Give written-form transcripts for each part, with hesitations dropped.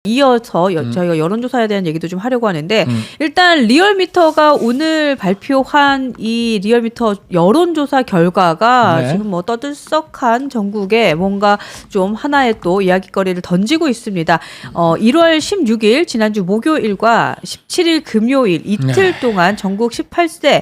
이어서 저희가 여론조사에 대한 얘기도 좀 하려고 하는데 일단 리얼미터가 오늘 발표한 이 리얼미터 여론조사 결과가 네. 지금 뭐 떠들썩한 전국에 뭔가 좀 하나의 또 이야기거리를 던지고 있습니다. 1월 16일 지난주 목요일과 17일 금요일 이틀 동안 전국 18세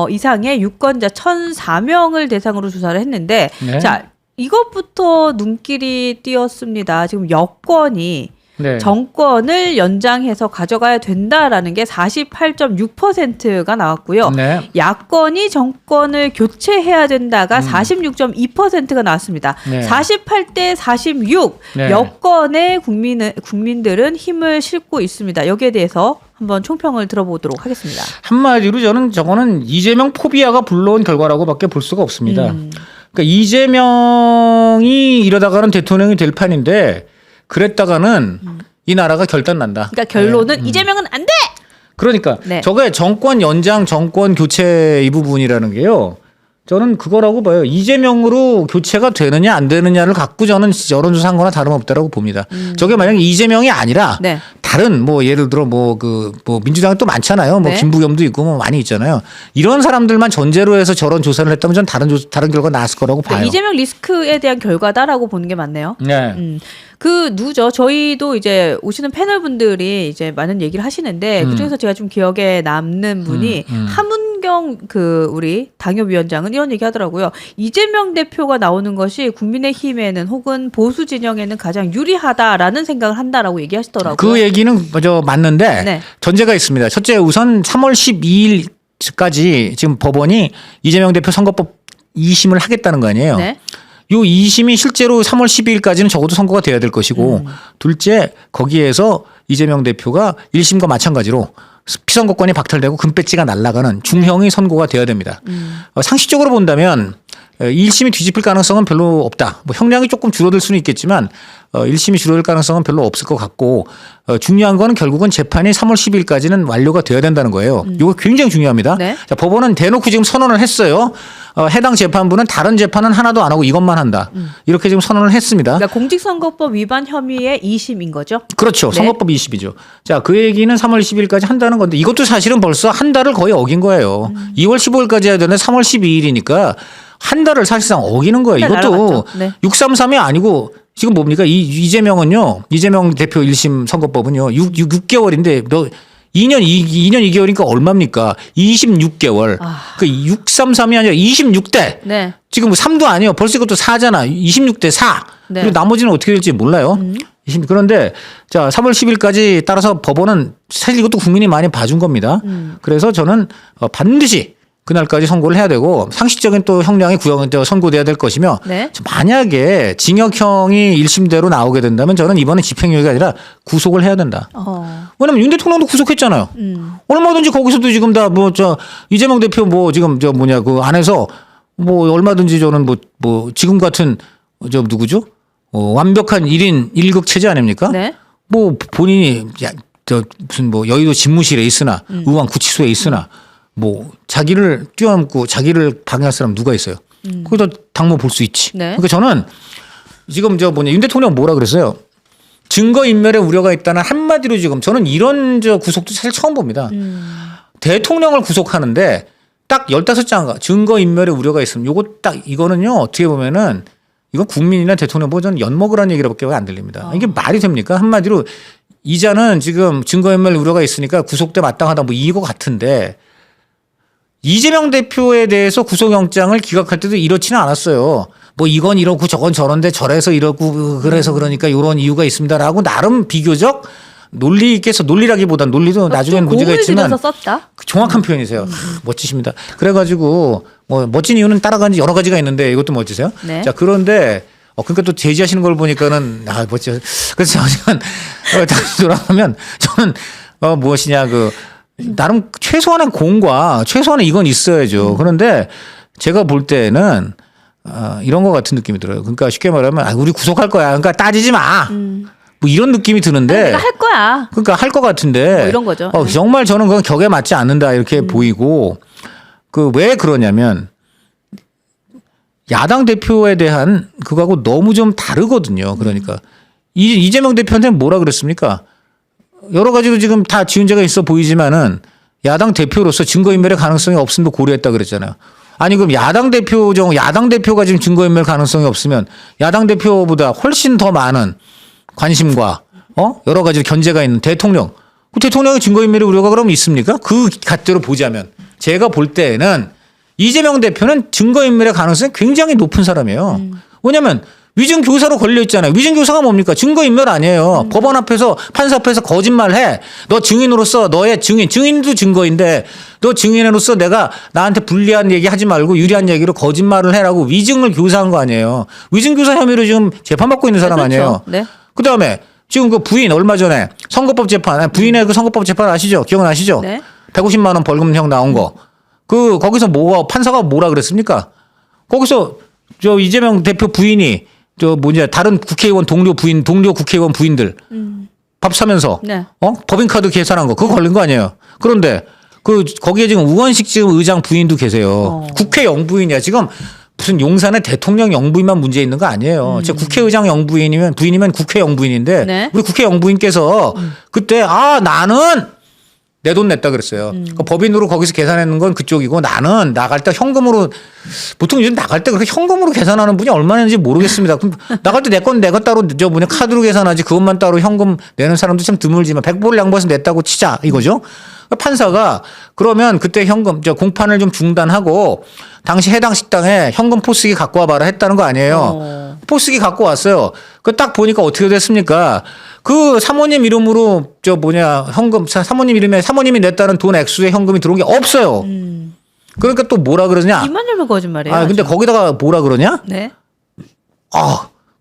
이상의 유권자 1,004명을 대상으로 조사를 했는데 네. 자 이것부터 눈길이 띄었습니다. 지금 여권이 네. 정권을 연장해서 가져가야 된다라는 게 48.6%가 나왔고요. 네. 야권이 정권을 교체해야 된다가 46.2%가 나왔습니다. 네. 48대 46 네. 여권의 국민들은 힘을 싣고 있습니다. 여기에 대해서 한번 총평을 들어보도록 하겠습니다. 한마디로 저는 저거는 이재명 포비아가 불러온 결과라고밖에 볼 수가 없습니다. 그러니까 이재명이 이러다가는 대통령이 될 판인데 그랬다가는 이 나라가 결단난다. 그러니까 결론은 이재명은 안 돼! 그러니까 네. 저게 정권 연장, 정권 교체 이 부분이라는 게요. 저는 그거라고 봐요. 이재명으로 교체가 되느냐 안 되느냐를 갖고 저는 여론조사한 거나 다름없다라고 봅니다. 저게 만약에 이재명이 아니라 네. 다른 뭐 예를 들어 뭐 민주당이 또 많잖아요. 뭐 네. 김부겸도 있고 뭐 많이 있잖아요. 이런 사람들만 전제로 해서 저런 조사를 했다면 전 다른 결과 나왔을 거라고 봐요. 이재명 리스크에 대한 결과다라고 보는 게 맞네요. 네. 그 누구죠? 저희도 이제 오시는 패널분들이 이제 많은 얘기를 하시는데 그중에서 제가 좀 기억에 남는 분이 하문경 우리 당협위원장은 이런 얘기 하더라고요. 이재명 대표가 나오는 것이 국민의힘에는 혹은 보수 진영에는 가장 유리하다라는 생각을 한다라고 얘기하시더라고요. 그 얘기는 맞는데 네. 전제가 있습니다. 첫째 우선 3월 12일까지 지금 법원이 이재명 대표 선거법 2심을 하겠다는 거 아니에요. 네. 요 2심이 실제로 3월 12일까지는 적어도 선고가 돼야 될 것이고 둘째 거기에서 이재명 대표가 1심과 마찬가지로 피선거권이 박탈되고 금배지가 날아가는 중형이 선고가 돼야 됩니다. 상식적으로 본다면 1심이 뒤집힐 가능성은 별로 없다. 뭐 형량이 조금 줄어들 수는 있겠지만 1심이 줄어들 가능성은 별로 없을 것 같고 중요한 건 결국은 재판이 3월 10일까지는 완료가 돼야 된다는 거예요. 이거 굉장히 중요합니다. 네. 자, 법원은 대놓고 지금 선언을 했어요. 해당 재판부는 다른 재판은 하나도 안 하고 이것만 한다. 이렇게 지금 선언을 했습니다. 그러니까 공직선거법 위반 혐의의 2심인 거죠? 그렇죠. 네. 선거법 20이죠. 자, 그 얘기는 3월 10일까지 한다는 건데 이것도 사실은 벌써 한 달을 거의 어긴 거예요. 2월 15일까지 해야 되는데 3월 12일이니까 한 달을 사실상 어기는 거예요. 한 달 이것도 날아갔죠. 네. 633이 아니고 지금 뭡니까? 이재명은요. 이재명 대표 1심 선거법은요. 6개월인데 2년 2개월이니까 얼마입니까? 26개월. 그 633이 아니라 26대. 네. 지금 3도 아니에요. 벌써 이것도 4잖아. 26대 4. 네. 그리고 나머지는 어떻게 될지 몰라요. 그런데 자 3월 10일까지 따라서 법원은 사실 이것도 국민이 많이 봐준 겁니다. 그래서 저는 반드시 그날까지 선고를 해야 되고 상식적인 또 형량이 선고돼야 될 것이며 네. 만약에 징역형이 1심대로 나오게 된다면 저는 이번에 집행유예가 아니라 구속을 해야 된다. 왜냐면 윤 대통령도 구속했잖아요. 얼마든지 거기서도 지금 다 이재명 대표 그 안에서 뭐 얼마든지 저는 뭐 지금 같은 누구죠? 완벽한 1인 1극 체제 아닙니까? 네. 뭐 본인이 무슨 여의도 집무실에 있으나 의왕 구치소에 있으나 뭐 자기를 뛰어넘고 자기를 방해할 사람 누가 있어요? 거기다 당무 볼 수 있지. 네. 그러니까 저는 지금 윤 대통령 뭐라 그랬어요? 증거인멸에 우려가 있다는 한마디로 지금 저는 이런 구속도 사실 처음 봅니다. 대통령을 구속하는데 딱 15장 증거인멸에 우려가 있으면 이거는요 어떻게 보면은 이건 국민이나 대통령 보전 엿먹으라는 얘기로밖에 안 들립니다. 이게 말이 됩니까? 한마디로 이자는 지금 증거인멸 우려가 있으니까 구속돼 마땅하다 뭐 이거 같은데 이재명 대표에 대해서 구속영장을 기각할 때도 이렇지는 않았어요. 뭐 이건 이렇고 저건 저런데 저래서 이렇고 그래서 그러니까 이런 이유가 있습니다라고 나름 비교적 논리 있게서 논리라기보단 논리도 나중에는 문제가 있지만 썼다. 정확한 표현이세요. 멋지십니다. 그래가지고 뭐 멋진 이유는 따라가는 여러 가지가 있는데 이것도 멋지세요. 네. 자 그런데 그러니까 또 제지하시는 걸 보니까는 멋져. 그래서 저는 다시 돌아가면 저는 무엇이냐 나름 최소한의 공과 최소한의 이건 있어야죠. 그런데 제가 볼 때는 이런 것 같은 느낌이 들어요. 그러니까 쉽게 말하면 우리 구속할 거야. 그러니까 따지지 마. 뭐 이런 느낌이 드는데. 내가 할 거야. 그러니까 할 것 같은데. 뭐 이런 거죠. 정말 저는 그건 격에 맞지 않는다 이렇게 보이고 왜 그러냐면 야당 대표에 대한 그거하고 너무 좀 다르거든요. 그러니까 이재명 대표한테는 뭐라 그랬습니까? 여러 가지로 지금 다 지은죄가 있어 보이지만은 야당 대표로서 증거인멸의 가능성이 없음도 고려했다 그랬잖아요. 아니 그럼 야당 대표가 지금 증거인멸 가능성이 없으면 야당 대표보다 훨씬 더 많은 관심과 여러 가지 견제가 있는 대통령. 그 대통령의 증거인멸의 우려가 그럼 있습니까? 그 잣대로 보자면 제가 볼 때는 이재명 대표는 증거인멸의 가능성이 굉장히 높은 사람이에요. 왜냐하면 위증 교사로 걸려 있잖아요. 위증 교사가 뭡니까? 증거인멸 아니에요. 법원 앞에서 판사 앞에서 거짓말해. 너 증인으로서 너의 증인도 증거인데 너 증인으로서 내가 나한테 불리한 얘기 하지 말고 유리한 얘기로 거짓말을 해라고 위증을 교사한 거 아니에요. 위증 교사 혐의로 지금 재판받고 있는 사람 아니에요. 네. 그다음에 지금 그 부인 얼마 전에 선거법 재판 부인의 그 선거법 재판 아시죠? 기억나시죠? 네. 150만 원 벌금형 나온 거. 거기서 판사가 뭐라 그랬습니까? 거기서 이재명 대표 부인이 다른 국회의원 동료 국회의원 부인들 밥 사면서 네. 법인카드 계산한 거 그거 걸린 거 아니에요. 그런데 거기에 지금 우원식 지금 의장 부인도 계세요. 국회 영부인이야. 지금 무슨 용산의 대통령 영부인만 문제 있는 거 아니에요. 국회의장 영부인이면 국회 영부인인데 네. 우리 국회 영부인께서 그때 나는 내 돈 냈다 그랬어요. 그 법인으로 거기서 계산하는 건 그쪽이고 나는 나갈 때 현금으로 보통 요즘 나갈 때 그렇게 현금으로 계산하는 분이 얼마나 있는지 모르겠습니다. 그럼 나갈 때 내 건 내가 따로 카드로 계산하지 그것만 따로 현금 내는 사람도 참 드물지만 100불 양보해서 냈다고 치자 이거죠. 판사가 그러면 그때 현금 공판을 좀 중단하고 당시 해당 식당에 현금 포스기 갖고 와봐라 했다는 거 아니에요. 포스기 갖고 왔어요. 그 딱 보니까 어떻게 됐습니까? 그 사모님 이름으로 현금 사모님 이름에 사모님이 냈다는 돈 액수의 현금이 들어온 게 없어요. 그러니까 또 뭐라 그러냐? 입만 열면 거짓말이에요. 근데 거기다가 뭐라 그러냐? 네.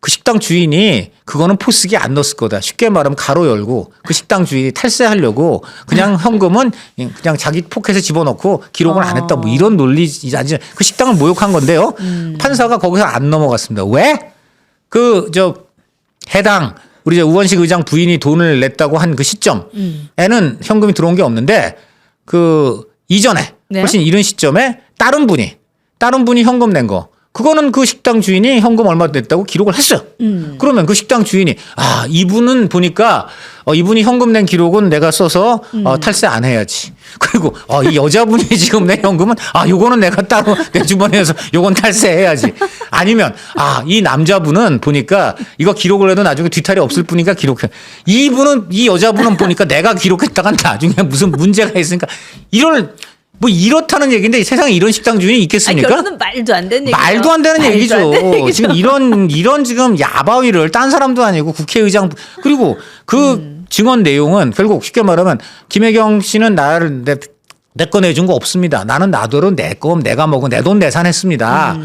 그 식당 주인이 그거는 포스기 안 넣었을 거다. 쉽게 말하면 가로 열고 그 식당 주인이 탈세하려고 그냥 현금은 그냥 자기 포켓에 집어넣고 기록을 안 했다. 뭐 이런 논리지. 그 식당을 모욕한 건데요. 판사가 거기서 안 넘어갔습니다. 왜? 해당 우리 우원식 의장 부인이 돈을 냈다고 한 그 시점에는 현금이 들어온 게 없는데 그 이전에 네. 훨씬 이른 시점에 다른 분이 현금 낸 거. 그거는 그 식당 주인이 현금 얼마 냈다고 기록을 했어요. 그러면 그 식당 주인이 이분은 보니까 이분이 현금 낸 기록은 내가 써서 탈세 안 해야지. 그리고 이 여자분이 지금 낸 현금은 요거는 내가 따로 내 주머니에서 요건 탈세해야지. 아니면 이 남자분은 보니까 이거 기록을 해도 나중에 뒤탈이 없을 뿐이니까 기록해. 이 여자분은 보니까 내가 기록했다가 나중에 무슨 문제가 있으니까 이렇다는 얘기인데 세상에 이런 식당 주인이 있겠습니까? 결론은 말도 안 되는 얘기죠. 말도 안 되는 얘기죠. 지금 이런 지금 야바위를 딴 사람도 아니고 국회의장 그리고 그 증언 내용은 결국 쉽게 말하면 김혜경 씨는 나를 내 거 내준 거 없습니다. 나는 나더러 내 거 내가 먹은 내 돈 내산했습니다.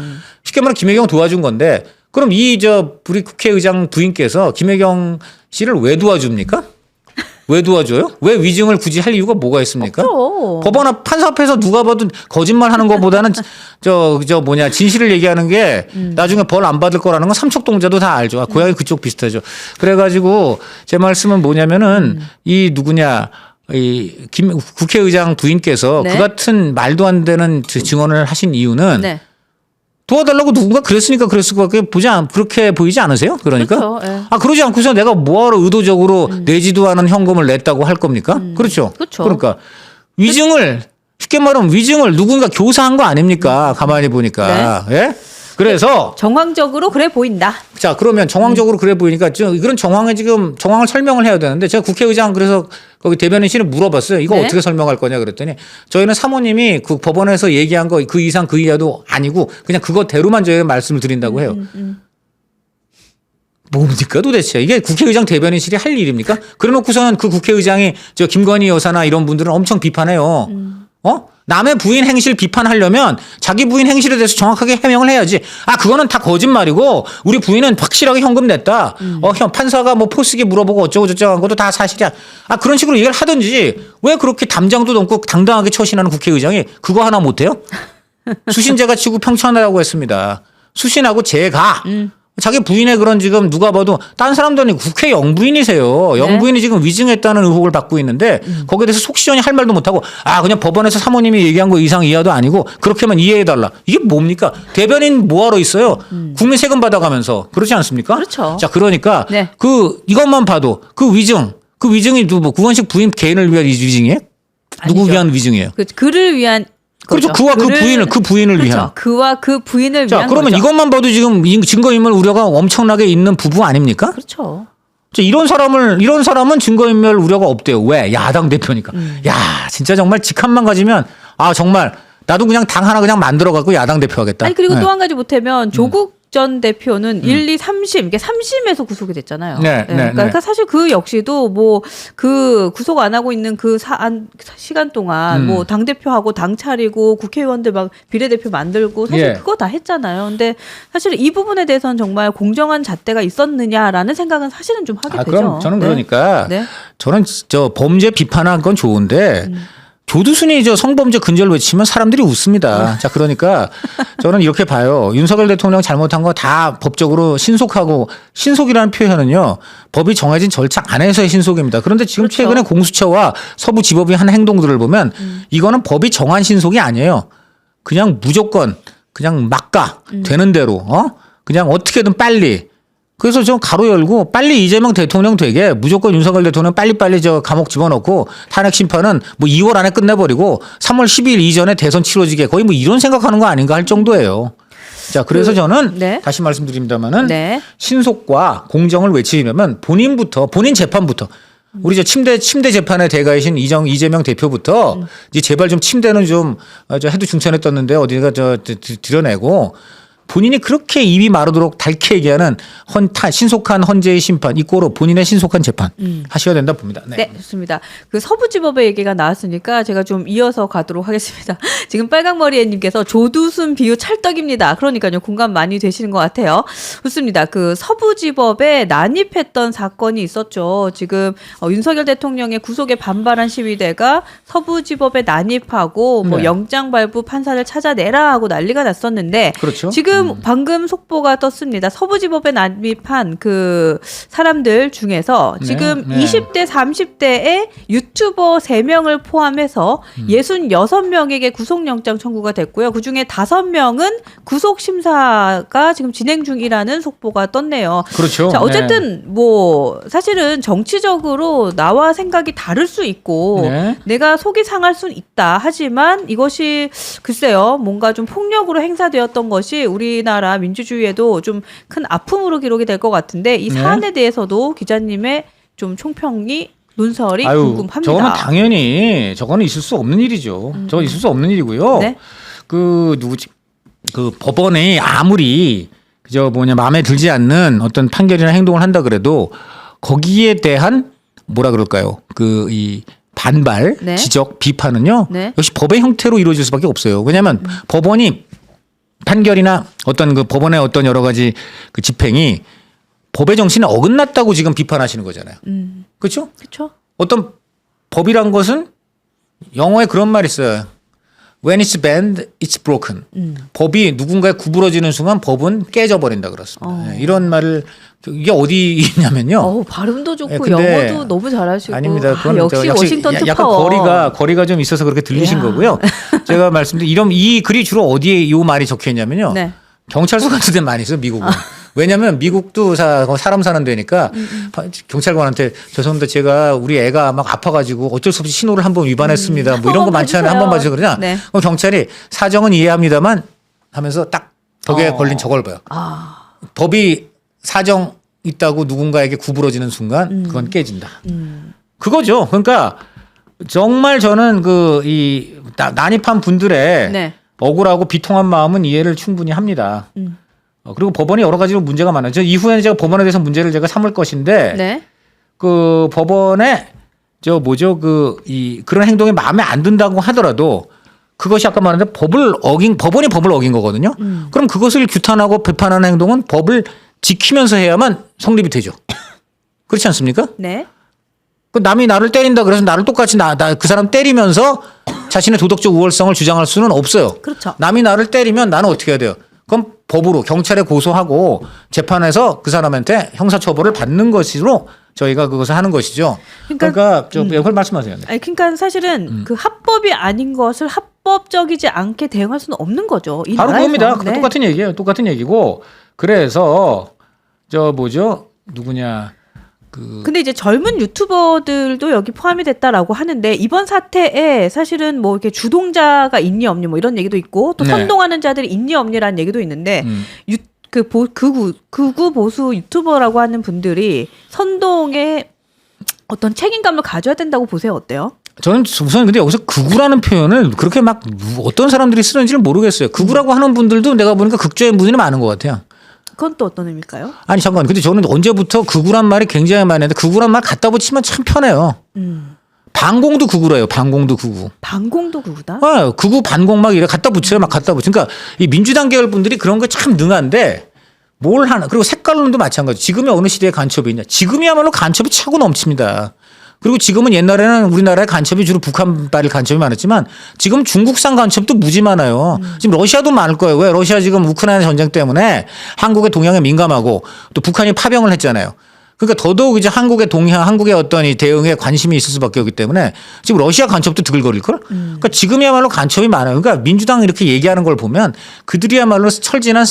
쉽게 말하면 김혜경 도와준 건데 그럼 우리 국회의장 부인께서 김혜경 씨를 왜 도와줍니까? 왜 도와줘요? 왜 위증을 굳이 할 이유가 뭐가 있습니까? 없죠. 법원 앞 판사 앞에서 누가 봐도 거짓말 하는 것보다는 진실을 얘기하는 게 나중에 벌 안 받을 거라는 건 삼척동자도 다 알죠. 고향이 그쪽 비슷하죠. 그래가지고 제 말씀은 뭐냐면은 국회의장 부인께서 네. 그 같은 말도 안 되는 증언을 하신 이유는 네. 도와달라고 누군가 그랬으니까 그랬을 것 같게 그렇게 보이지 않으세요? 그러니까. 그렇죠. 예. 그러지 않고서 내가 뭐하러 의도적으로 내지도 않은 현금을 냈다고 할 겁니까? 그렇죠. 그렇죠. 그러니까 쉽게 말하면 위증을 누군가 교사한 거 아닙니까? 가만히 보니까. 예? 그래서 정황적으로 그래 보인다. 자, 그러면 정황적으로 그래 보이니까 그런 정황을 설명을 해야 되는데 제가 국회의장 그래서 거기 대변인실에 물어봤어요. 이거 네. 어떻게 설명할 거냐 그랬더니 저희는 사모님이 그 법원에서 얘기한 거 그 이상 그 이하도 아니고 그냥 그거대로만 저희가 말씀을 드린다고 해요. 뭡니까 도대체 이게 국회의장 대변인실이 할 일입니까? 그래놓고서는 그 국회의장이 김건희 여사나 이런 분들은 엄청 비판해요. 남의 부인 행실 비판하려면 자기 부인 행실에 대해서 정확하게 해명을 해야지. 그거는 다 거짓말이고 우리 부인은 확실하게 현금 냈다. 판사가 포스기 물어보고 어쩌고 저쩌고 한 것도 다 사실이야. 그런 식으로 얘기를 하든지 왜 그렇게 담장도 넘고 당당하게 처신하는 국회의장이 그거 하나 못해요? 수신제가 지구 평천하라고 했습니다. 수신하고 제가 자기 부인의 그런 지금 누가 봐도 딴 사람들은 국회 영부인이세요. 영부인이 지금 위증했다는 의혹을 받고 있는데 거기에 대해서 속 시원히 할 말도 못하고 그냥 법원에서 사모님이 얘기한 거 이상 이하도 아니고 그렇게만 이해해달라. 이게 뭡니까? 대변인 뭐하러 있어요? 국민 세금 받아가면서. 그렇지 않습니까? 그렇죠. 자, 그러니까 네. 이것만 봐도 그 위증이 뭐 구원식 부인 개인을 위한 위증이에요? 누구 아니죠. 위한 위증이에요? 그를 위한 그렇죠. 거죠. 그와 그 부인을 그렇죠. 위한. 그와 그 부인을 자, 위한 그러면 거죠. 이것만 봐도 지금 증거인멸 우려가 엄청나게 있는 부부 아닙니까? 그렇죠. 자, 이런 사람은 증거인멸 우려가 없대요. 왜? 야당 대표니까. 야, 진짜 정말 직함만 가지면 정말 나도 그냥 당 하나 그냥 만들어 갖고 야당 대표 하겠다. 아니 그리고 네. 또 한 가지 보태면 조국 전 대표는 1, 2, 3심, 이게 3심에서 구속이 됐잖아요. 네, 네, 그러니까 사실 그 역시도 뭐 그 구속 안 하고 있는 그 시간 동안 뭐 당 대표하고 당 차리고 국회의원들 막 비례대표 만들고 사실 예. 그거 다 했잖아요. 근데 사실 이 부분에 대해서는 정말 공정한 잣대가 있었느냐라는 생각은 사실은 좀 하게 되죠. 그럼 저는 네. 그러니까 네. 저는 저 범죄 비판한 건 좋은데 교두순이 성범죄 근절 외치면 사람들이 웃습니다. 자, 그러니까 저는 이렇게 봐요. 윤석열 대통령 잘못한 거 다 법적으로 신속이라는 표현은요. 법이 정해진 절차 안에서의 신속입니다. 그런데 지금 그렇죠. 최근에 공수처와 서부지법이 한 행동들을 보면 이거는 법이 정한 신속이 아니에요. 그냥 무조건 그냥 막가 되는 대로 그냥 어떻게든 빨리. 그래서 좀 가로 열고 빨리 이재명 대통령 되게 무조건 윤석열 대통령 빨리빨리 감옥 집어넣고 탄핵 심판은 뭐 2월 안에 끝내버리고 3월 10일 이전에 대선 치러지게 거의 뭐 이런 생각하는 거 아닌가 할 정도예요. 자, 그래서 저는 네. 다시 말씀드립니다만은 네. 신속과 공정을 외치려면 본인 재판부터 우리 침대 재판의 대가이신 이재명 대표부터 이제 제발 좀 침대는 좀 해도 중천에 떴는데 어디가 드러내고 본인이 그렇게 입이 마르도록 닳게 얘기하는 신속한 헌재의 심판 이꼬로 본인의 신속한 재판 하셔야 된다 봅니다. 네, 좋습니다. 그 서부지법의 얘기가 나왔으니까 제가 좀 이어서 가도록 하겠습니다. 지금 빨강머리애님께서 조두순 비유 찰떡입니다. 그러니까요, 공감 많이 되시는 것 같아요. 좋습니다. 그 서부지법에 난입했던 사건이 있었죠. 지금 윤석열 대통령의 구속에 반발한 시위대가 서부지법에 난입하고 뭐 네. 영장 발부 판사를 찾아내라 하고 난리가 났었는데 그렇죠. 지금 방금 속보가 떴습니다. 서부지법에 난입한 그 사람들 중에서 지금 네. 20대, 30대의 유튜버 3명을 포함해서 66명에게 구속영장 청구가 됐고요. 그중에 5명은 구속심사가 지금 진행 중이라는 속보가 떴네요. 그렇죠. 자, 어쨌든 뭐 사실은 정치적으로 나와 생각이 다를 수 있고 네. 내가 속이 상할 수는 있다. 하지만 이것이 글쎄요. 뭔가 좀 폭력으로 행사되었던 것이 우리나라 민주주의에도 좀 큰 아픔으로 기록이 될 것 같은데 이 사안에 대해서도 기자님의 좀 총평이 논설이 궁금합니다. 저거는 당연히 저거는 있을 수 없는 일이죠. 저거 있을 수 없는 일이고요. 네. 그 법원이 아무리 마음에 들지 않는 어떤 판결이나 행동을 한다 그래도 거기에 대한 뭐라 그럴까요? 이 반발, 네. 지적, 비판은요. 네. 역시 법의 형태로 이루어질 수밖에 없어요. 왜냐하면 법원이 판결이나 어떤 그 법원의 어떤 여러 가지 그 집행이 법의 정신에 어긋났다고 지금 비판하시는 거잖아요. 그렇죠? 그렇죠. 어떤 법이란 것은 영어에 그런 말이 있어요. When it's banned, it's broken. 법이 누군가에 구부러지는 순간 법은 깨져버린다 그렇습니다. 네, 이런 말을 이게 어디 있냐면요. 발음도 좋고 네, 근데 영어도 너무 잘하시고. 아닙니다. 그건 역시 워싱턴 특파원. 약간 거리가 좀 있어서 그렇게 들리신 야. 거고요. 제가 말씀드린 이 글이 주로 어디에 이 말이 적혀 있냐면요. 네. 경찰서 같은 데 많이 있어요, 미국은. 왜냐하면 미국도 사람 사는 데니까 경찰관한테 죄송합니다. 제가 우리 애가 막 아파가지고 어쩔 수 없이 신호를 한번 위반했습니다. 뭐 이런 거 많잖아요. 한번 봐주세요. 그러냐? 네. 그럼 경찰이 사정은 이해합니다만 하면서 딱 벽에 걸린 저걸 봐요. 법이 사정 있다고 누군가에게 구부러지는 순간 그건 깨진다. 그거죠. 그러니까 정말 저는 난입한 분들의 네. 억울하고 비통한 마음은 이해를 충분히 합니다. 그리고 법원이 여러 가지로 문제가 많아요. 이후에는 제가 법원에 대해서 문제를 제가 삼을 것인데 네. 그 법원에 그런 행동이 마음에 안 든다고 하더라도 그것이 아까 말한 법원이 법을 어긴 거거든요. 그럼 그것을 규탄하고 비판하는 행동은 법을 지키면서 해야만 성립이 되죠. 그렇지 않습니까? 네. 그 남이 나를 때린다 그래서 나를 똑같이 그 사람 때리면서 자신의 도덕적 우월성을 주장할 수는 없어요. 그렇죠. 남이 나를 때리면 나는 어떻게 해야 돼요? 그럼 법으로 경찰에 고소하고 재판에서 그 사람한테 형사처벌을 받는 것으로 저희가 그것을 하는 것이죠. 그러니까 그걸 말씀하세요. 네. 아니, 그러니까 사실은 그 합법이 아닌 것을 합법적이지 않게 대응할 수는 없는 거죠. 이 바로 나라에서. 그겁니다. 네. 똑같은 얘기예요. 똑같은 얘기고 그래서 누구냐 근데 이제 젊은 유튜버들도 여기 포함이 됐다라고 하는데 이번 사태에 사실은 뭐 이렇게 주동자가 있니 없니 뭐 이런 얘기도 있고 또 네. 선동하는 자들이 있니 없니라는 얘기도 있는데 극우 보수 유튜버라고 하는 분들이 선동에 어떤 책임감을 가져야 된다고 보세요. 어때요? 저는 우선 근데 여기서 극우라는 표현을 그렇게 막 어떤 사람들이 쓰는지를 모르겠어요. 극우라고 하는 분들도 내가 보니까 극좌인 분들이 많은 것 같아요. 그건 또 어떤 의미일까요? 아니 잠깐. 근데 저는 언제부터 극우란 말이 굉장히 많이 했는데 극우란 말 갖다 붙이면 참 편해요. 반공도 극우래요. 반공도 극우. 반공도 극우다? 극우 반공 막 이래 갖다 붙여요. 막 갖다 붙여. 그러니까 이 민주당 계열 분들이 그런 거 참 능한데 뭘 하나. 그리고 색깔론도 마찬가지. 지금이 어느 시대에 간첩이 있냐. 지금이야말로 간첩이 차고 넘칩니다. 그리고 지금은 옛날에는 우리나라의 간첩이 주로 북한발 간첩이 많았지만 지금 중국산 간첩도 무지 많아요. 지금 러시아도 많을 거예요. 왜? 러시아 지금 우크라이나 전쟁 때문에 한국의 동향에 민감하고 또 북한이 파병을 했잖아요. 그러니까 더더욱 이제 한국의 동향, 한국의 어떤 이 대응에 관심이 있을 수밖에 없기 때문에 지금 러시아 간첩도 드글거릴걸? 그러니까 지금이야말로 간첩이 많아요. 그러니까 민주당 이렇게 얘기하는 걸 보면 그들이야말로 철진한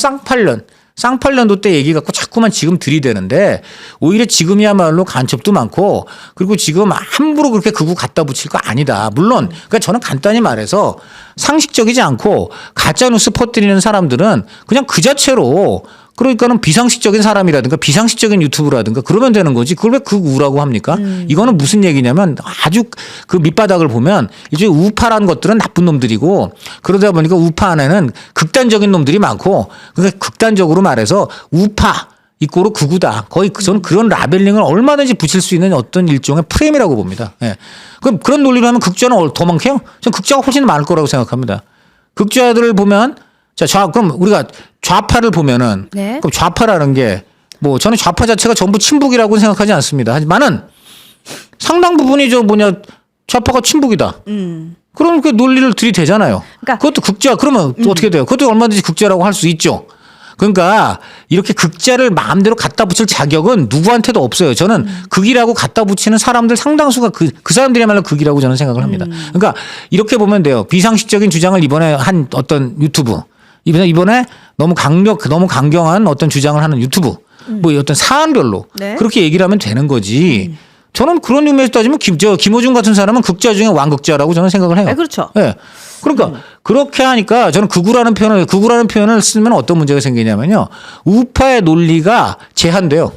쌍팔년도 때 얘기 갖고 자꾸만 지금 들이대는데 오히려 지금이야말로 간첩도 많고 그리고 지금 함부로 그렇게 극우 갖다 붙일 거 아니다. 물론 그러니까 저는 간단히 말해서 상식적이지 않고 가짜뉴스 퍼뜨리는 사람들은 그냥 그 자체로 그러니까는 비상식적인 사람이라든가 비상식적인 유튜브라든가 그러면 되는 거지. 그걸 왜 극우라고 합니까? 이거는 무슨 얘기냐면 아주 그 밑바닥을 보면 이제 우파라는 것들은 나쁜 놈들이고 그러다 보니까 우파 안에는 극단적인 놈들이 많고 그러니까 극단적으로 말해서 우파 이꼬로 극우다. 거의 저는 그런 라벨링을 얼마든지 붙일 수 있는 어떤 일종의 프레임이라고 봅니다. 예. 그럼 그런 논리로 하면 극좌는 더 많게요? 저는 극좌가 훨씬 많을 거라고 생각합니다. 극좌들을 보면 그럼 우리가 좌파를 보면은 네. 그럼 좌파라는 게 뭐 저는 좌파 자체가 전부 친북이라고 생각하지 않습니다. 하지만은 상당 부분이 좌파가 친북이다. 그럼 그 논리를 들이대잖아요. 그러니까 그것도 극좌 그러면 또 어떻게 돼요? 그것도 얼마든지 극좌라고 할 수 있죠. 그러니까 이렇게 극좌를 마음대로 갖다 붙일 자격은 누구한테도 없어요. 저는 극이라고 갖다 붙이는 사람들 상당수가 그 사람들이야말로 극이라고 저는 생각을 합니다. 그러니까 이렇게 보면 돼요. 비상식적인 주장을 이번에 한 어떤 유튜브 이번에 너무 강경한 어떤 주장을 하는 유튜브 뭐 어떤 사안별로 네. 그렇게 얘기를 하면 되는 거지. 저는 그런 의미에서 따지면 김어준 같은 사람은 극좌 중에 왕극좌라고 저는 생각을 해요. 네, 그렇죠. 예. 그러니까 그렇게 하니까 저는 극우라는 표현을 쓰면 어떤 문제가 생기냐면요. 우파의 논리가 제한돼요.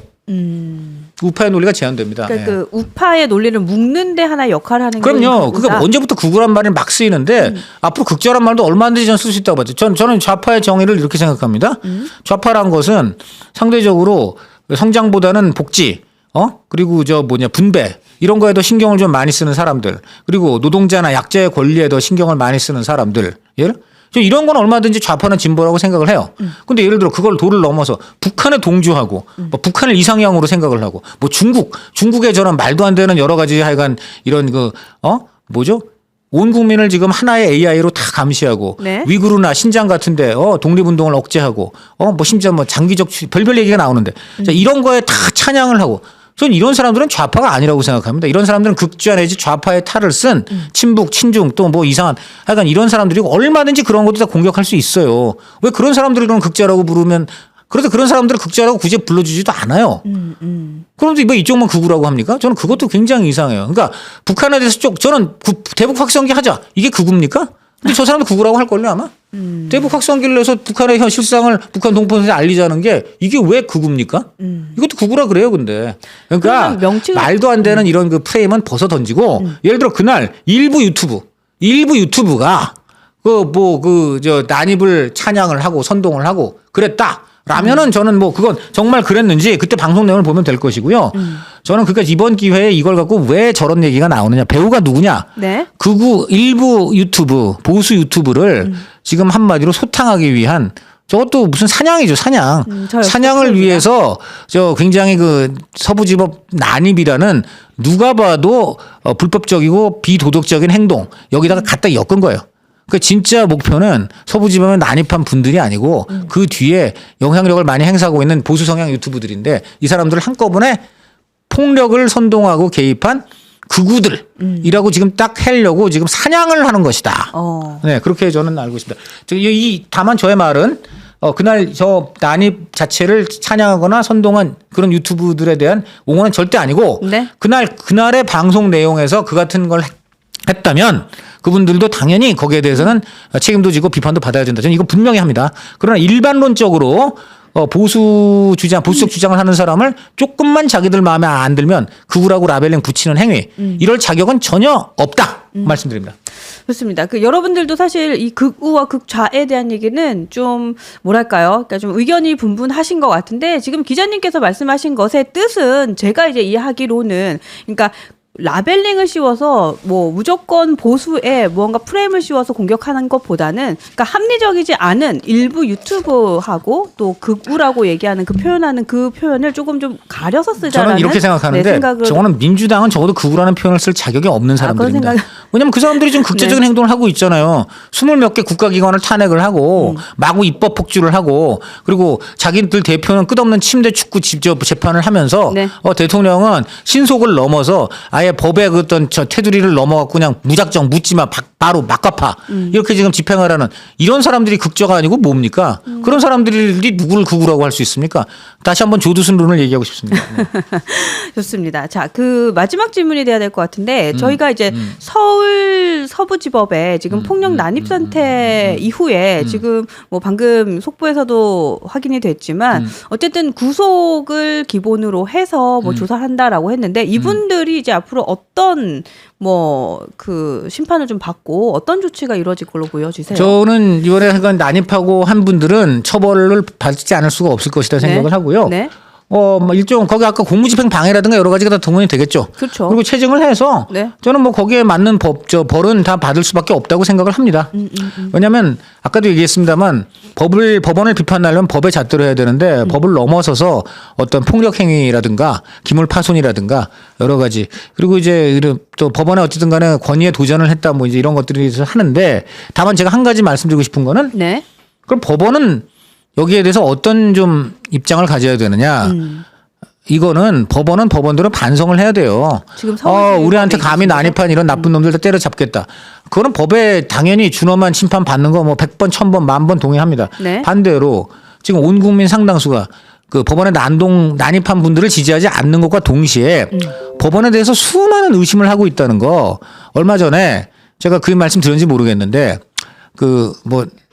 우파의 논리가 제한됩니다. 그러니까 예. 그 우파의 논리를 묶는데 하나 역할을 하는 게 그럼요. 극우다. 그러니까 언제부터 극우란 말이 막 쓰이는데 앞으로 극좌란 말도 얼마든지 저는 쓸 수 있다고 봤죠. 저는 좌파의 정의를 이렇게 생각합니다. 좌파란 것은 상대적으로 성장보다는 복지, 그리고 분배 이런 거에 더 신경을 좀 많이 쓰는 사람들, 그리고 노동자나 약자의 권리에 더 신경을 많이 쓰는 사람들. 이런 건 얼마든지 좌파는 진보라고 생각을 해요. 근데 예를 들어 그걸 도를 넘어서 북한에 동조하고 뭐 북한을 이상향으로 생각을 하고 뭐 중국의 저런 말도 안 되는 여러 가지 하여간 이런 온 국민을 지금 하나의 AI로 다 감시하고 네. 위구르나 신장 같은데 독립운동을 억제하고 심지어 장기적 별별 얘기가 나오는데 자, 이런 거에 다 찬양을 하고 저는 이런 사람들은 좌파가 아니라고 생각합니다. 이런 사람들은 극좌 내지 좌파의 탈을 쓴 친북, 친중 또 뭐 이상한 하여간 이런 사람들이고 얼마든지 그런 것도 다 공격할 수 있어요. 왜 그런 사람들이 그런 극좌라고 부르면 그래도 그런 사람들을 극좌라고 굳이 불러주지도 않아요. 그런데 왜 이쪽만 극우라고 합니까? 저는 그것도 굉장히 이상해요. 그러니까 북한에 대해서 저는 대북 확성기 하자. 이게 극우입니까? 근데 저 사람도 극우라고 할걸요 아마? 대북 확성기를 해서 북한의 현 실상을 북한 동포한테 알리자는 게 이게 왜 극우입니까? 이것도 극우라 그래요 근데. 그러니까 말도 안 되는 이런 그 프레임은 벗어 던지고 예를 들어 그날 일부 유튜브가 난입을 찬양을 하고 선동을 하고 그랬다. 라면은 저는 그건 정말 그랬는지 그때 방송 내용을 보면 될 것이고요. 저는 그러니까 이번 기회에 이걸 갖고 왜 저런 얘기가 나오느냐. 배우가 누구냐. 네. 극우 일부 유튜브 보수 유튜브를 지금 한마디로 소탕하기 위한 저것도 무슨 사냥이죠. 사냥을 위해서 굉장히 그 서부지법 난입이라는 누가 봐도 불법적이고 비도덕적인 행동 여기다가 갖다 엮은 거예요. 그 진짜 목표는 서부지방에 난입한 분들이 아니고 그 뒤에 영향력을 많이 행사하고 있는 보수 성향 유튜브들인데 이 사람들을 한꺼번에 폭력을 선동하고 개입한 극우들이라고 지금 딱 하려고 지금 사냥을 하는 것이다. 네, 그렇게 저는 알고 있습니다. 다만 저의 말은 그날 저 난입 자체를 찬양하거나 선동한 그런 유튜브들에 대한 옹호는 절대 아니고 네. 그날의 방송 내용에서 그 같은 걸 했다면 그분들도 당연히 거기에 대해서는 책임도 지고 비판도 받아야 된다. 저는 이거 분명히 합니다. 그러나 일반론적으로 보수적 주장을 하는 사람을 조금만 자기들 마음에 안 들면 극우라고 라벨링 붙이는 행위 이럴 자격은 전혀 없다 말씀드립니다. 좋습니다. 여러분들도 사실 이 극우와 극좌에 대한 얘기는 좀 뭐랄까요? 그러니까 좀 의견이 분분하신 것 같은데 지금 기자님께서 말씀하신 것의 뜻은 제가 이제 이해하기로는 그러니까 라벨링을 씌워서 뭐 무조건 보수에 무언가 프레임을 씌워서 공격하는 것보다는 그러니까 합리적이지 않은 일부 유튜브하고 또 극우라고 얘기하는 그 표현하는 그 표현을 조금 좀 가려서 쓰자라는 저는 이렇게 생각하는데 저거는 민주당은 적어도 극우라는 표현을 쓸 자격이 없는 사람들입니다. 왜냐하면 그 사람들이 좀 극제적인 네. 행동을 하고 있잖아요. 20몇 개 국가기관을 탄핵을 하고 마구 입법 폭주를 하고 그리고 자기들 대표는 끝없는 침대 축구 재판을 하면서 네. 대통령은 신속을 넘어서 아예 법의 그 어떤 테두리를 넘어갖고 그냥 무작정 묻지마 바로 막 갚아 이렇게 지금 집행하라는 이런 사람들이 극좌가 아니고 뭡니까? 그런 사람들이 누구를 극우라고 할 수 있습니까? 다시 한번 조두순론을 얘기하고 싶습니다. 네. 좋습니다. 자, 마지막 질문이 돼야 될 것 같은데 저희가 이제 서울 서부지법에 지금 폭력 난입 사태 이후에 지금 뭐 방금 속보에서도 확인이 됐지만 어쨌든 구속을 기본으로 해서 뭐 조사를 한다라고 했는데 이분들이 이제 앞으로 어떤 심판을 좀 받고 어떤 조치가 이루어질 걸로 보여지세요? 저는 이번에 난입하고 한 분들은 처벌을 받지 않을 수가 없을 것이다 생각을 하고요. 네. 일종 거기 아까 공무집행 방해라든가 여러 가지가 다 동원이 되겠죠. 그렇죠. 그리고 체증을 해서 네. 저는 뭐 거기에 맞는 벌은 다 받을 수밖에 없다고 생각을 합니다. 왜냐하면 아까도 얘기했습니다만 법원을 비판하려면 법의 잣대로 해야 되는데 법을 넘어서서 어떤 폭력 행위라든가 기물 파손이라든가 여러 가지 그리고 이제 또 법원에 어쨌든 간에 권위에 도전을 했다 뭐 이제 이런 것들이 하는데 다만 제가 한 가지 말씀드리고 싶은 거는 네. 그럼 법원은 여기에 대해서 어떤 좀 입장을 가져야 되느냐. 이거는 법원은 법원대로 반성을 해야 돼요. 지금 우리한테 감히 난입한 이런 나쁜 놈들 다 때려잡겠다. 그거는 법에 당연히 준엄한 심판 받는 거 뭐 100번, 1000번, 10,000번 동의합니다. 네. 반대로 지금 온 국민 상당수가 그 법원에 난입한 분들을 지지하지 않는 것과 동시에 법원에 대해서 수많은 의심을 하고 있다는 거 얼마 전에 제가 그 말씀 드렸는지 모르겠는데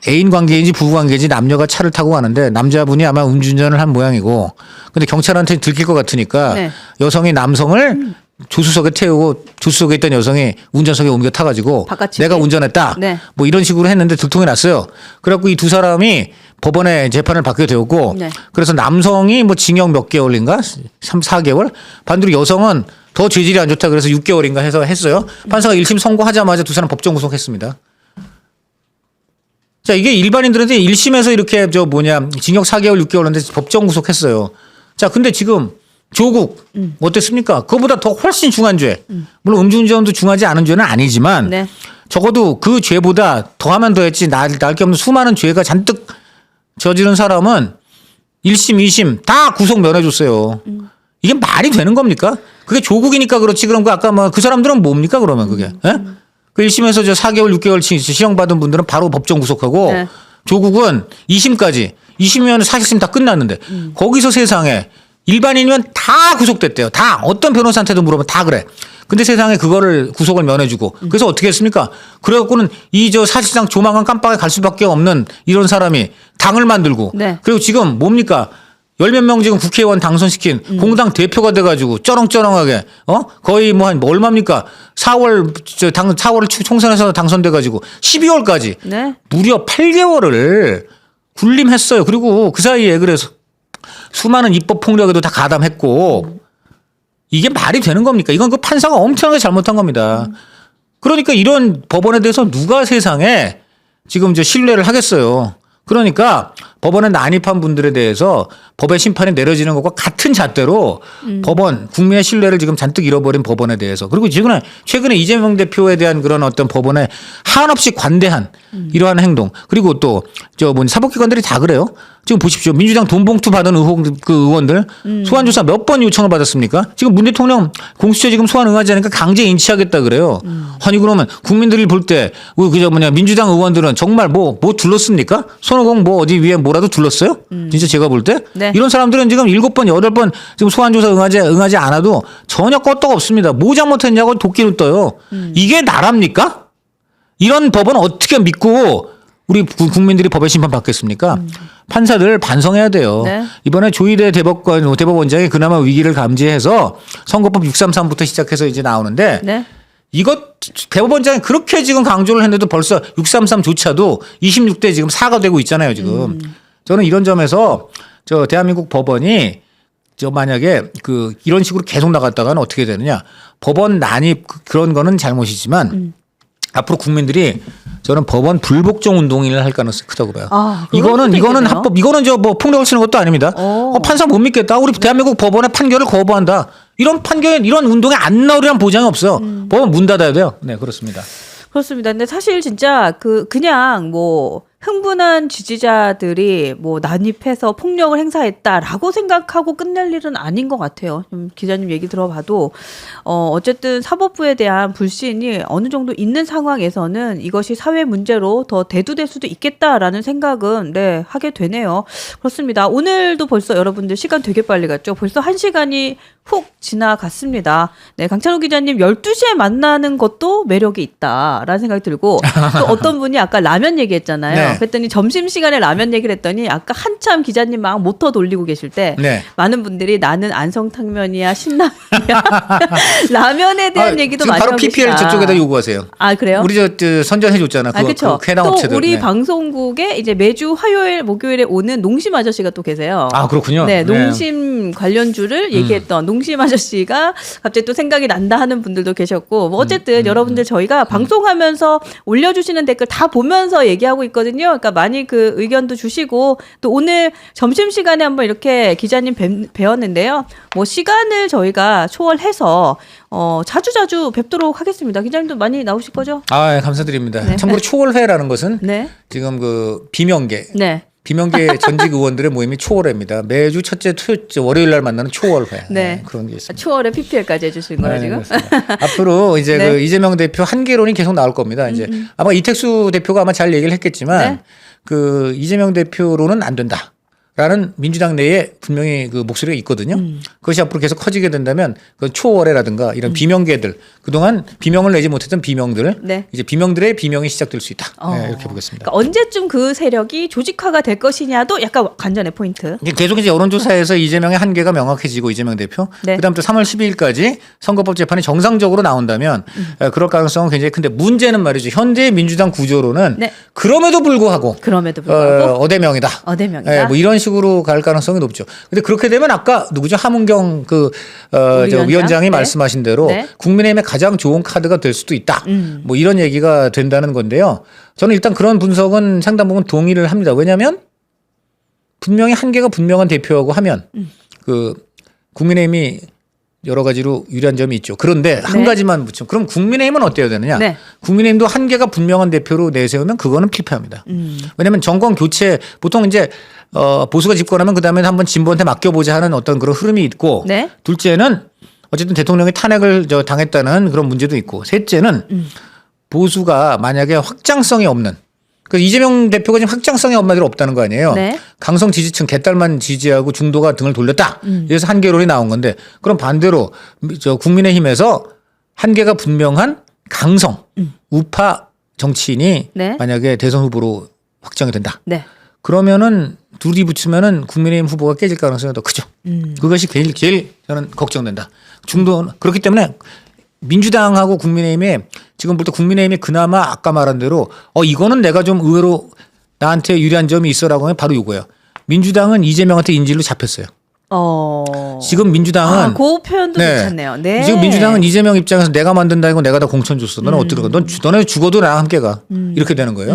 애인 관계인지 부부 관계인지 남녀가 차를 타고 가는데 남자분이 아마 음주운전을 한 모양이고 근데 경찰한테 들킬 것 같으니까 네. 여성이 남성을 조수석에 태우고 조수석에 있던 여성이 운전석에 옮겨 타가지고 바깥집에. 내가 운전했다. 네. 뭐 이런 식으로 했는데 들통이 났어요. 그래갖고 이 두 사람이 법원에 재판을 받게 되었고 네. 그래서 남성이 뭐 징역 몇 개월인가 3, 4개월 반대로 여성은 더 죄질이 안 좋다 그래서 6개월인가 해서 했어요. 판사가 1심 선고하자마자 두 사람 법정 구속했습니다. 자, 이게 일반인들한테 1심에서 이렇게 징역 4개월, 6개월 하는데 법정 구속했어요. 자, 근데 지금 조국 어땠습니까? 그거보다 더 훨씬 중한 죄. 물론 음주운전도 중하지 않은 죄는 아니지만 네. 적어도 그 죄보다 더하면 더했지 날 게 없는 수많은 죄가 잔뜩 저지른 사람은 1심, 2심 다 구속 면해줬어요. 이게 말이 되는 겁니까? 그게 조국이니까 그렇지 그런 거 아까 그 사람들은 뭡니까 그러면 그게? 예? 그 1심에서 4개월, 6개월 실형받은 분들은 바로 법정 구속하고 네. 조국은 2심까지 2심이면 사실심 다 끝났는데 거기서 세상에 일반인이면 다 구속됐대요. 다 어떤 변호사한테도 물어보면 다 그래. 근데 세상에 그거를 구속을 면해주고 그래서 어떻게 했습니까? 그래갖고는 사실상 조만간 깜빡이 갈 수밖에 없는 이런 사람이 당을 만들고 네. 그리고 지금 뭡니까? 10몇 명 지금 국회의원 당선시킨 공당 대표가 돼가지고 쩌렁쩌렁하게 거의 한 얼마입니까? 4월 총선에서 당선돼가지고 12월까지 네. 무려 8개월을 군림했어요. 그리고 그 사이에 그래서 수많은 입법 폭력에도 다 가담했고 이게 말이 되는 겁니까? 이건 그 판사가 엄청나게 잘못한 겁니다. 그러니까 이런 법원에 대해서 누가 세상에 지금 신뢰를 하겠어요. 그러니까 법원에 난입한 분들에 대해서 법의 심판이 내려지는 것과 같은 잣대로 법원, 국민의 신뢰를 지금 잔뜩 잃어버린 법원에 대해서 그리고 최근에 이재명 대표에 대한 그런 어떤 법원의 한없이 관대한 이러한 행동 그리고 또 사법기관들이 다 그래요. 지금 보십시오. 민주당 돈봉투 받은 의원들 소환조사 몇 번 요청을 받았습니까? 지금 문 대통령 공수처 지금 소환 응하지 않으니까 강제 인치하겠다 그래요. 아니 그러면 국민들이 볼 때 민주당 의원들은 정말 뭐 둘렀습니까? 손오공 어디 위에 뭐라도 둘렀어요? 진짜 제가 볼 때 네. 이런 사람들은 지금 7번 8번 지금 소환조사 응하지 않아도 전혀 껐떡 없습니다. 뭐 잘못했냐고 도끼를 떠요. 이게 나랍니까? 이런 법은 어떻게 믿고 우리 국민들이 법의 심판 받겠습니까? 판사들 반성해야 돼요. 네. 이번에 조희대 대법원장이 그나마 위기를 감지해서 선거법 633부터 시작해서 이제 나오는데 네. 이것 대법원장이 그렇게 지금 강조를 했는데도 벌써 633조차도 26대 지금 4가 되고 있잖아요, 지금. 저는 이런 점에서 대한민국 법원이 만약에 이런 식으로 계속 나갔다가는 어떻게 되느냐. 법원 난입 그런 거는 잘못이지만 앞으로 국민들이 저는 법원 불복종 운동을 할 가능성이 크다고 봐요. 이거는 합법, 이거는 폭력을 쓰는 것도 아닙니다. 판사 못 믿겠다. 우리 대한민국 법원의 판결을 거부한다. 이런 이런 운동에 안 나오리란 보장이 없어요. 법원 문 닫아야 돼요. 네, 그렇습니다. 그렇습니다. 근데 사실 진짜 그냥 흥분한 지지자들이 난입해서 폭력을 행사했다라고 생각하고 끝낼 일은 아닌 것 같아요. 좀 기자님 얘기 들어봐도 어쨌든 사법부에 대한 불신이 어느 정도 있는 상황에서는 이것이 사회 문제로 더 대두될 수도 있겠다라는 생각은 하게 되네요. 그렇습니다. 오늘도 벌써 여러분들 시간 되게 빨리 갔죠. 벌써 1시간이 훅 지나갔습니다. 네, 강찬호 기자님 12시에 만나는 것도 매력이 있다라는 생각이 들고 또 어떤 분이 아까 라면 얘기했잖아요. 네. 그랬더니 점심시간에 라면 얘기를 했더니 아까 한참 기자님 막 모터 돌리고 계실 때 네. 많은 분들이 나는 안성탕면이야 신라면이야 라면에 대한 얘기도 많이 하고 바로 PPL 계시다. 저쪽에다 요구하세요. 아 그래요? 우리 선전해 줬잖아. 그렇죠. 쾌당 또 업체들. 우리 네. 방송국에 이제 매주 화요일 목요일에 오는 농심 아저씨가 또 계세요. 아 그렇군요. 네, 농심 관련주를 얘기했던 농심 아저씨가 갑자기 또 생각이 난다 하는 분들도 계셨고 어쨌든 여러분들 저희가 방송하면서 올려주시는 댓글 다 보면서 얘기하고 있거든요. 그러니까 많이 그 의견도 주시고 또 오늘 점심시간에 한번 이렇게 기자님 뵈었는데요. 시간을 저희가 초월해서 자주자주 뵙도록 하겠습니다. 기자님도 많이 나오실 거죠? 아, 감사드립니다. 네. 참고로 초월회라는 것은 네. 지금 비명계 네. 전직 의원들의 모임이 초월회입니다. 매주 첫째 월요일 날 만나는 초월회. 네. 그런 게 있습니다. 초월에 PPL까지 해주시는 거예요, 지금? 그렇습니다. 앞으로 이제 네. 이재명 대표 한계론이 계속 나올 겁니다. 이제 아마 이택수 대표가 아마 잘 얘기를 했겠지만 네. 이재명 대표로는 안 된다. 라는 민주당 내에 분명히 목소리가 있거든요. 그것이 앞으로 계속 커지게 된다면 초월회라든가 이런 비명계들 그동안 비명을 내지 못했던 비명들 네. 이제 비명들의 비명이 시작될 수 있다. 네, 이렇게 보겠습니다. 그러니까 언제쯤 그 세력이 조직화가 될 것이냐도 약간 관전의 포인트. 계속 이제 여론조사에서 이재명의 한계가 명확해지고 이재명 대표 네. 그다음 또 3월 12일까지 선거법 재판이 정상적으로 나온다면 그럴 가능성은 굉장히 큰데 문제는 말이죠. 현재의 민주당 구조로는 네. 그럼에도 불구하고 어대명이다. 어대명이다. 네, 이런 식으로 갈 가능성이 높죠. 근데 그렇게 되면 아까 누구죠? 함은경 위원장이 네. 말씀하신 대로 네. 국민의힘의 가장 좋은 카드가 될 수도 있다. 이런 얘기가 된다는 건데요. 저는 일단 그런 분석은 상당 부분 동의를 합니다. 왜냐하면 분명히 한계가 분명한 대표하고 하면 국민의힘이 여러 가지로 유리한 점이 있죠. 그런데 한 가지만 묻죠. 그럼 국민의힘은 어때야 되느냐? 네. 국민의힘도 한계가 분명한 대표로 내세우면 그거는 필패합니다. 왜냐하면 정권 교체 보통 이제 보수가 집권하면 그다음에 한번 진보한테 맡겨보자 하는 어떤 그런 흐름이 있고 네. 둘째는 어쨌든 대통령이 탄핵을 당했다는 그런 문제도 있고 셋째는 보수가 만약에 확장성이 없는 그 이재명 대표가 지금 확장성이 엄마들 없다는 거 아니에요. 네. 강성 지지층 개딸만 지지하고 중도가 등을 돌렸다. 그래서 한계론이 나온 건데 그럼 반대로 국민의힘에서 한계가 분명한 강성 우파 정치인이 네. 만약에 대선 후보로 확정이 된다. 네. 그러면은 둘이 붙으면은 국민의힘 후보가 깨질 가능성이 더 크죠. 그것이 제일 저는 걱정된다. 중도 그렇기 때문에 민주당하고 국민의힘이 지금 볼 때 국민의힘이 그나마 아까 말한 대로 이거는 내가 좀 의외로 나한테 유리한 점이 있어라고 하면 바로 이거예요. 민주당은 이재명한테 인질로 잡혔어요. 지금 민주당은 그 표현도 괜찮네요. 네. 지금 민주당은 이재명 입장에서 내가 만든다고 내가 다 공천 줬어. 너는 어떻게 가? 너네 죽어도 나랑 함께 가. 이렇게 되는 거예요.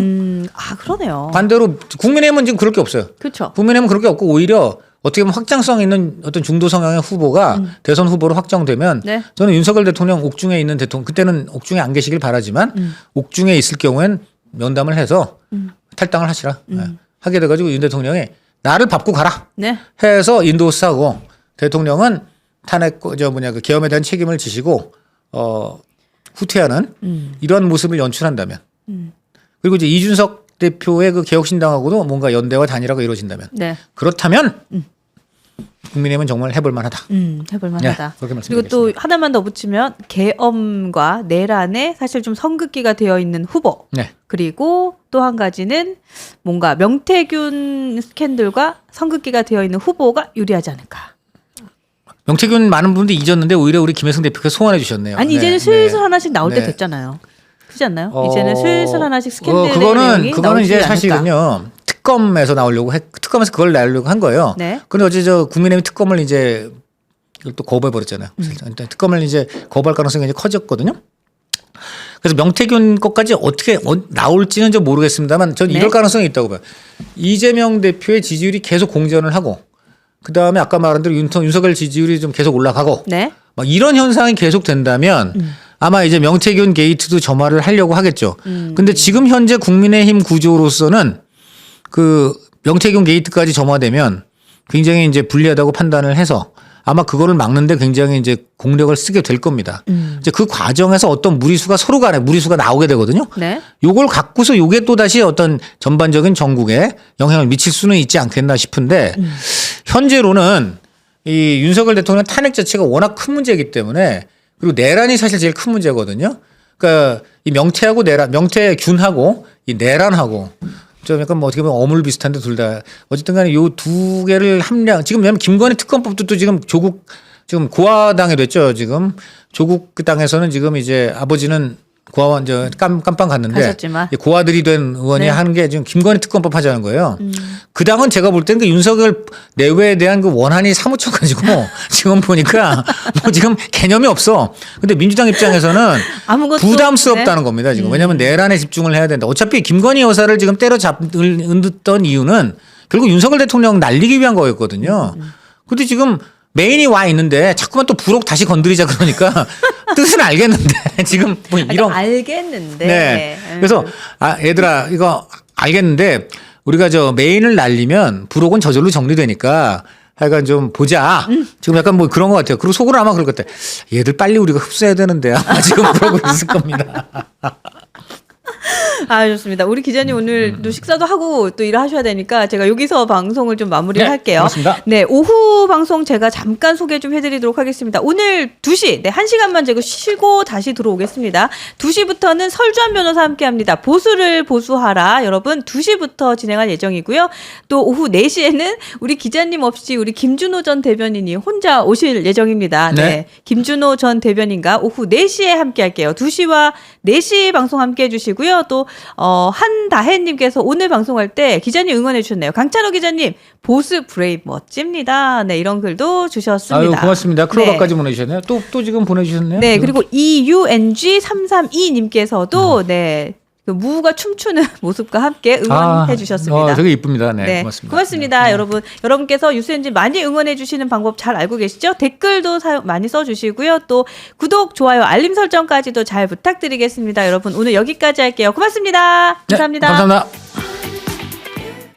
그러네요. 반대로 국민의힘은 지금 그럴 게 없어요. 그렇죠. 국민의힘은 그럴 게 없고 오히려 어떻게 보면 확장성 있는 어떤 중도 성향의 후보가 대선 후보로 확정되면 네. 저는 윤석열 대통령 옥중에 있는 대통령 그때는 옥중에 안 계시길 바라지만 옥중에 있을 경우엔 면담을 해서 탈당을 하시라. 하게 돼가지고 윤 대통령이 나를 밟고 가라. 네. 해서 인도스하고 대통령은 탄핵 그 계엄에 대한 책임을 지시고 후퇴하는 이런 모습을 연출한다면 그리고 이제 이준석 대표의 그 개혁신당하고도 뭔가 연대와 단일화가 이루어진다면 네. 그렇다면 국민의힘은 정말 해볼 만하다. 해볼 만하다. 네, 그렇게 그리고 또 하나만 더 붙이면 계엄과 내란에 사실 좀 선긋기가 되어 있는 후보. 네. 그리고 또 한 가지는 뭔가 명태균 스캔들과 선긋기가 되어 있는 후보가 유리하지 않을까. 명태균 많은 분들이 잊었는데 오히려 우리 김혜성 대표가 소환해 주셨네요. 아니 이제는 슬슬 하나씩 나올 때 됐잖아요. 그렇지 않나요? 이제는 슬슬 하나씩 스캔들의 내용이 그거는 이제 나오지 사실은요. 특검에서 나오려고 특검에서 그걸 내려고 한 거예요. 네. 그런데 어제 저 국민의힘 특검을 이제 이걸 또 거부해 버렸잖아요. 특검을 이제 거부할 가능성이 이제 커졌거든요. 그래서 명태균 것까지 어떻게 나올지는 좀 모르겠습니다만 저는 이럴 가능성이 있다고 봐요. 이재명 대표의 지지율이 계속 공전을 하고 그 다음에 아까 말한 대로 윤석열 지지율이 좀 계속 올라가고 네. 막 이런 현상이 계속 된다면 아마 이제 명태균 게이트도 점화를 하려고 하겠죠. 근데 지금 현재 국민의힘 구조로서는 그 명태균 게이트까지 점화되면 굉장히 이제 불리하다고 판단을 해서 아마 그거를 막는데 굉장히 이제 공력을 쓰게 될 겁니다. 이제 그 과정에서 어떤 무리수가 서로 간에 무리수가 나오게 되거든요. 네. 요걸 갖고서 요게 또 다시 어떤 전반적인 전국에 영향을 미칠 수는 있지 않겠나 싶은데 현재로는 이 윤석열 대통령 탄핵 자체가 워낙 큰 문제이기 때문에 그리고 내란이 사실 제일 큰 문제거든요. 그러니까 이 명태하고 내란, 명태균하고 이 내란하고 좀 약간 뭐 어떻게 보면 어물 비슷한데 둘 다 어쨌든 간에 요 두 개를 함량 지금 왜냐면 김건희 특검법도 또 지금 조국 지금 고아당에 됐죠. 지금 조국 그 당에서는 지금 이제 아버지는 고아원 깜빵 갔는데 가셨지만. 고아들이 된 의원이 네. 하는 게 지금 김건희 특검법 하자는 거예요. 그 당은 제가 볼 때는 그 윤석열 내외에 대한 그 원한이 사무쳐가지고 지금 보니까 뭐 지금 개념이 없어. 근데 민주당 입장에서는 아무것도 부담스럽다는 겁니다. 지금 왜냐하면 내란에 집중을 해야 된다. 어차피 김건희 여사를 지금 때려잡던 이유는 결국 윤석열 대통령 날리기 위한 거였거든요. 근데 지금 메인이 와 있는데 자꾸만 또 부록 다시 건드리자 그러니까 뜻은 알겠는데 지금 뭐 이런 알겠는데. 네. 그래서 얘들아 이거 알겠는데 우리가 저 메인을 날리면 부록은 저절로 정리되니까 하여간 좀 보자. 지금 약간 뭐 그런 것 같아요. 그리고 속으로 아마 그럴 것 같아. 얘들 빨리 우리가 흡수해야 되는데 아마 지금 그러고 있을 겁니다. 좋습니다. 우리 기자님 오늘도 식사도 하고 또 일을 하셔야 되니까 제가 여기서 방송을 좀 마무리를 할게요. 고맙습니다. 네, 오후 방송 제가 잠깐 소개 좀 해드리도록 하겠습니다. 오늘 2시, 1시간만 제가 쉬고 다시 들어오겠습니다. 2시부터는 설주한 변호사 함께 합니다. 보수를 보수하라. 여러분 2시부터 진행할 예정이고요. 또 오후 4시에는 우리 기자님 없이 우리 김준호 전 대변인이 혼자 오실 예정입니다. 네. 김준호 전 대변인과 오후 4시에 함께 할게요. 2시와 4시 방송 함께 해주시고요. 또 한다혜님께서 오늘 방송할 때 기자님 응원해 주셨네요. 강찬호 기자님 보스 브레이브 멋집니다. 네, 이런 글도 주셨습니다. 고맙습니다. 크로바까지 보내주셨네요. 또 지금 보내주셨네요. 네, 그리고 EUNG332님께서도 네. 그 무가 춤추는 모습과 함께 응원해 주셨습니다. 되게 이쁩니다. 네, 네, 고맙습니다. 고맙습니다. 여러분. 여러분께서 유수엔진 많이 응원해 주시는 방법 잘 알고 계시죠? 댓글도 많이 써주시고요. 또 구독, 좋아요, 알림 설정까지도 잘 부탁드리겠습니다. 여러분 오늘 여기까지 할게요. 고맙습니다. 감사합니다. 네, 감사합니다.